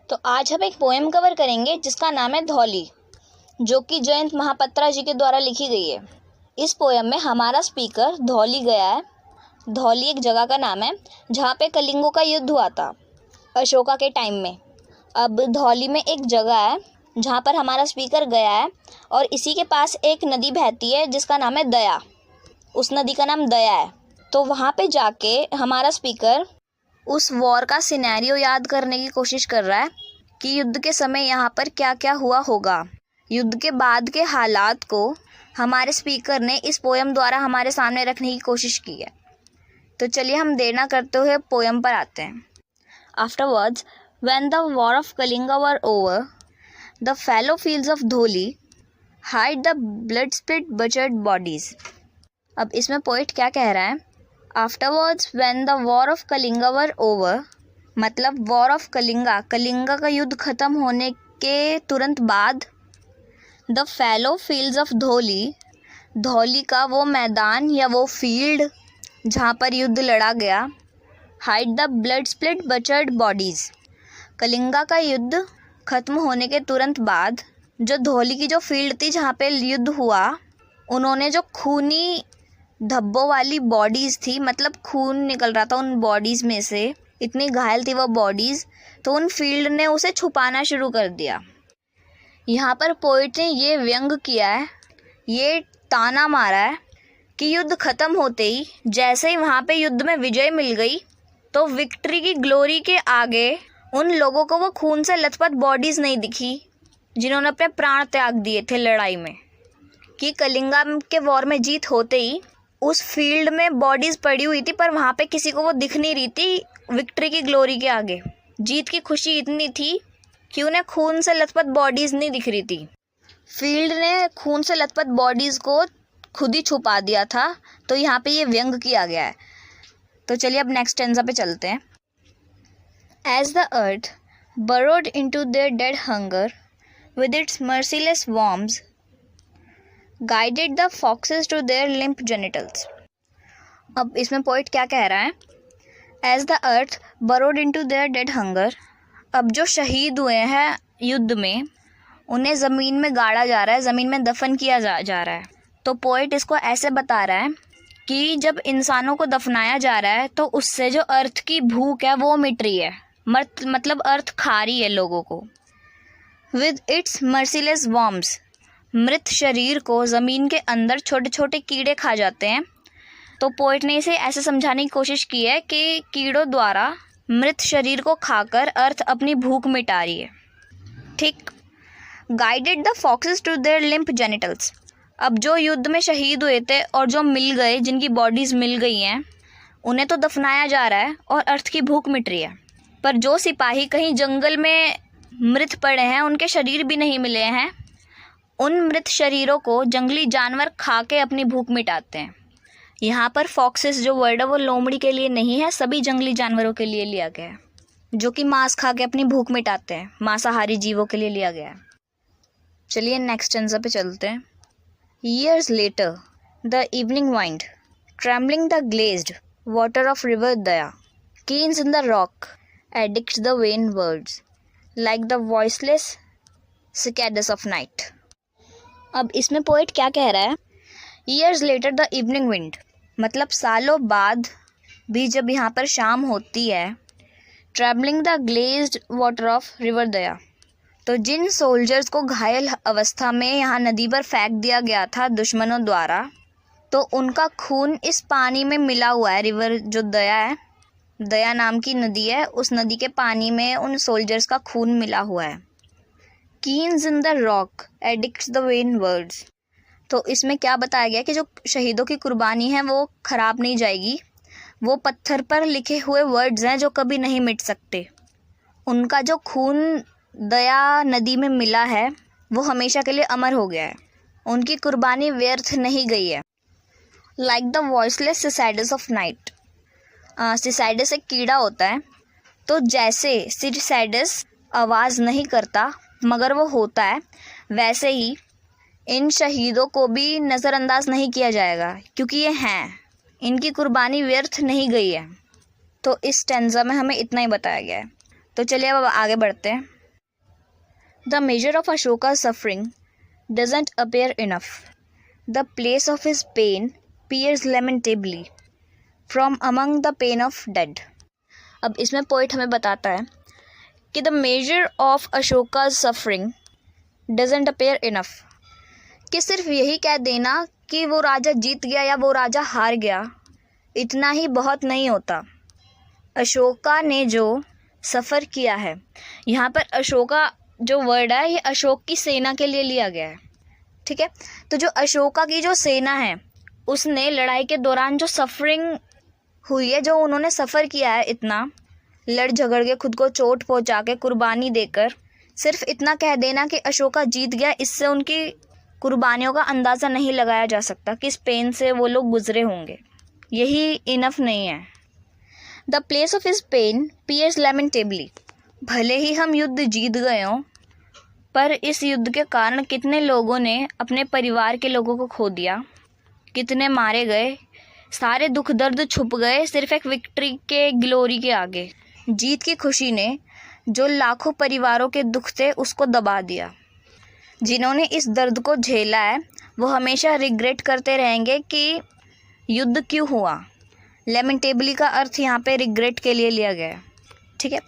तो आज हम एक पोएम कवर करेंगे जिसका नाम है धौली, जो कि जयंत महापात्रा जी के द्वारा लिखी गई है। इस पोएम में हमारा स्पीकर धौली गया है। धौली एक जगह का नाम है जहाँ पे कलिंगों का युद्ध हुआ था अशोका के टाइम में। अब धौली में एक जगह है जहाँ पर हमारा स्पीकर गया है और इसी के पास एक नदी बहती है जिसका नाम है दया। उस नदी का नाम दया है। तो वहाँ पे जाके हमारा स्पीकर उस वॉर का सिनेरियो याद करने की कोशिश कर रहा है कि युद्ध के समय यहाँ पर क्या क्या हुआ होगा। युद्ध के बाद के हालात को हमारे स्पीकर ने इस पोएम द्वारा हमारे सामने रखने की कोशिश की है। तो चलिए हम देर ना करते हुए पोएम पर आते हैं। Afterwards when the war of Kalinga were over the fallow fields of Dhauli hide the blood split butchered bodies. अब इसमें पोइट क्या कह रहा है? Afterwards when the war of Kalinga were over, मतलब वॉर ऑफ कलिंगा, कलिंगा का युद्ध खत्म होने के तुरंत बाद, the fallow fields of Dhauli, Dhauli का वो मैदान या वो फील्ड जहाँ पर युद्ध लड़ा गया, hide the blood split butchered bodies, Kalinga का युद्ध खत्म होने के तुरंत बाद जो धौली की जो फील्ड थी जहाँ पे युद्ध हुआ, उन्होंने जो खूनी धब्बों वाली बॉडीज़ थी, मतलब खून निकल रहा था उन बॉडीज़ में से, इतनी घायल थी वो बॉडीज़, तो उन फील्ड ने उसे छुपाना शुरू कर दिया। यहाँ पर पोइट ने ये व्यंग किया है, ये ताना मारा है कि युद्ध खत्म होते ही जैसे ही वहाँ पे युद्ध में विजय मिल गई तो विक्ट्री की ग्लोरी के आगे उन लोगों को वो खून से लथपथ बॉडीज़ नहीं दिखी जिन्होंने अपने प्राण त्याग दिए थे लड़ाई में। कि कलिंगा के वॉर में जीत होते ही उस फील्ड में बॉडीज़ पड़ी हुई थी पर वहाँ पे किसी को वो दिख नहीं रही थी विक्ट्री की ग्लोरी के आगे। जीत की खुशी इतनी थी कि उन्हें खून से लथपथ बॉडीज़ नहीं दिख रही थी। फील्ड ने खून से लथपथ बॉडीज़ को खुद ही छुपा दिया था। तो यहाँ पे ये व्यंग किया गया है। तो चलिए अब नेक्स्ट स्टेंजा पे चलते हैं। As the earth burrowed into their dead hunger with its merciless worms guided the foxes to their limp genitals। अब इसमें पोइट क्या कह रहा है? As the earth burrowed into their dead hunger, अब जो शहीद हुए हैं युद्ध में उन्हें ज़मीन में गाड़ा जा रहा है, ज़मीन में दफन किया जा रहा है। तो पोइट इसको ऐसे बता रहा है कि जब इंसानों को दफनाया जा रहा है तो उससे जो अर्थ की भूख है वो मिट रही है, मतलब अर्थ खा रही है लोगों को। विद इट्स मर्सीलेस वॉर्म्स, मृत शरीर को ज़मीन के अंदर छोटे छोटे कीड़े खा जाते हैं। तो पोइट ने इसे ऐसे समझाने की कोशिश की है कि कीड़ों द्वारा मृत शरीर को खाकर अर्थ अपनी भूख मिटा रही है। ठीक। Guided the foxes to their limp genitals, अब जो युद्ध में शहीद हुए थे और जो मिल गए, जिनकी बॉडीज़ मिल गई हैं, उन्हें तो दफनाया जा रहा है और अर्थ की भूख मिट रही है। पर जो सिपाही कहीं जंगल में मृत पड़े हैं, उनके शरीर भी नहीं मिले हैं, उन मृत शरीरों को जंगली जानवर खा के अपनी भूख मिटाते हैं। यहाँ पर फॉक्सेस जो वर्ड है वो लोमड़ी के लिए नहीं है, सभी जंगली जानवरों के लिए लिया गया है जो कि मांस खा के अपनी भूख मिटाते हैं। मांसाहारी जीवों के लिए लिया गया है। चलिए नेक्स्ट स्टेंजा पे चलते हैं। Years later, the evening wind, trembling the glazed water of river Daya, keens in the rock, addicts the vain words, like the voiceless cicadas of night। अब इसमें पोइट क्या कह रहा है? Years later the evening wind, मतलब सालों बाद भी जब यहाँ पर शाम होती है, trembling the glazed water of river Daya, तो जिन सोल्जर्स को घायल अवस्था में यहाँ नदी पर फेंक दिया गया था दुश्मनों द्वारा, तो उनका खून इस पानी में मिला हुआ है। रिवर जो दया है, दया नाम की नदी है, उस नदी के पानी में उन सोल्जर्स का खून मिला हुआ है। Keynes in the rock addicts the when words, तो इसमें क्या बताया गया कि जो शहीदों की कुर्बानी है वो खराब नहीं जाएगी, वो पत्थर पर लिखे हुए वर्ड्स हैं जो कभी नहीं मिट सकते। उनका जो खून दया नदी में मिला है वो हमेशा के लिए अमर हो गया है, उनकी कुर्बानी व्यर्थ नहीं गई है। Like the voiceless cicadas of night, cicadas एक कीड़ा होता है, तो जैसे सिसाइडस आवाज़ नहीं करता मगर वो होता है, वैसे ही इन शहीदों को भी नज़रअंदाज नहीं किया जाएगा क्योंकि ये हैं, इनकी कुर्बानी व्यर्थ नहीं गई है। तो इस स्टेंजा में हमें इतना ही बताया गया है। तो चलिए अब आगे बढ़ते हैं। The measure of Ashoka's suffering doesn't appear enough. The place of his pain peers lamentably from among the pain of dead. अब इसमें पोइट हमें बताता है कि the measure of Ashoka's suffering doesn't appear enough, कि सिर्फ यही कह देना कि वो राजा जीत गया या वो राजा हार गया, इतना ही बहुत नहीं होता। अशोका ने जो सफ़र किया है, यहाँ पर अशोका जो वर्ड है ये अशोक की सेना के लिए लिया गया है, ठीक है। तो जो अशोका की जो सेना है उसने लड़ाई के दौरान जो सफरिंग हुई है, जो उन्होंने सफ़र किया है, इतना लड़ झगड़ के खुद को चोट पहुंचा के कुर्बानी देकर, सिर्फ इतना कह देना कि अशोका जीत गया, इससे उनकी कुर्बानियों का अंदाज़ा नहीं लगाया जा सकता किस पेन से वो लोग गुजरे होंगे, यही इनफ नहीं है। The place of his pain pierce लैमेंटेबली, भले ही हम युद्ध जीत गए हों, पर इस युद्ध के कारण कितने लोगों ने अपने परिवार के लोगों को खो दिया, कितने मारे गए, सारे दुख दर्द छुप गए सिर्फ एक विक्ट्री के ग्लोरी के आगे। जीत की खुशी ने जो लाखों परिवारों के दुख थे उसको दबा दिया। जिन्होंने इस दर्द को झेला है वो हमेशा रिग्रेट करते रहेंगे कि युद्ध क्यों हुआ। लैमेंटेबली का अर्थ यहाँ पे रिग्रेट के लिए लिया गया है, ठीक है।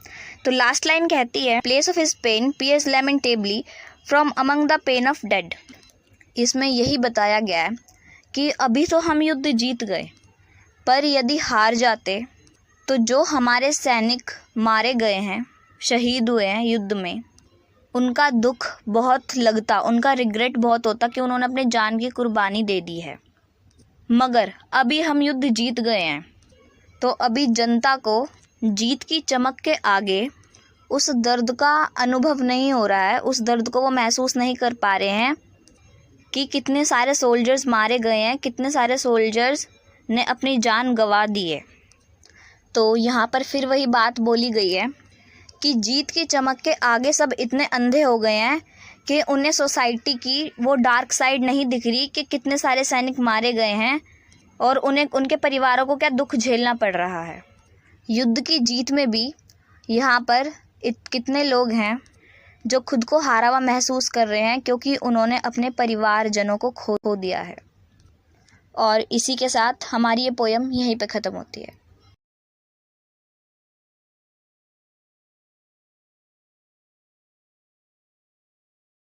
तो लास्ट लाइन कहती है place of his pain pierce lamentably from among the pain of dead. इसमें यही बताया गया है कि अभी तो हम युद्ध जीत गए, पर यदि हार जाते तो जो हमारे सैनिक मारे गए हैं, शहीद हुए हैं युद्ध में, उनका दुख बहुत लगता, उनका रिग्रेट बहुत होता कि उन्होंने अपने जान की कुर्बानी दे दी है। मगर अभी हम युद्ध जीत गए हैं, तो अभी जनता को जीत की चमक के आगे उस दर्द का अनुभव नहीं हो रहा है, उस दर्द को वो महसूस नहीं कर पा रहे हैं कि कितने सारे सोल्जर्स मारे गए हैं, कितने सारे सोल्जर्स ने अपनी जान गंवा दी है। तो यहाँ पर फिर वही बात बोली गई है कि जीत की चमक के आगे सब इतने अंधे हो गए हैं कि उन्हें सोसाइटी की वो डार्क साइड नहीं दिख रही कि कितने सारे सैनिक मारे गए हैं और उन्हें उनके परिवारों को क्या दुख झेलना पड़ रहा है। युद्ध की जीत में भी यहाँ पर कितने लोग हैं जो खुद को हारा हुआ महसूस कर रहे हैं क्योंकि उन्होंने अपने परिवारजनों को खो दिया है। और इसी के साथ हमारी ये पोयम यहीं पे ख़त्म होती है।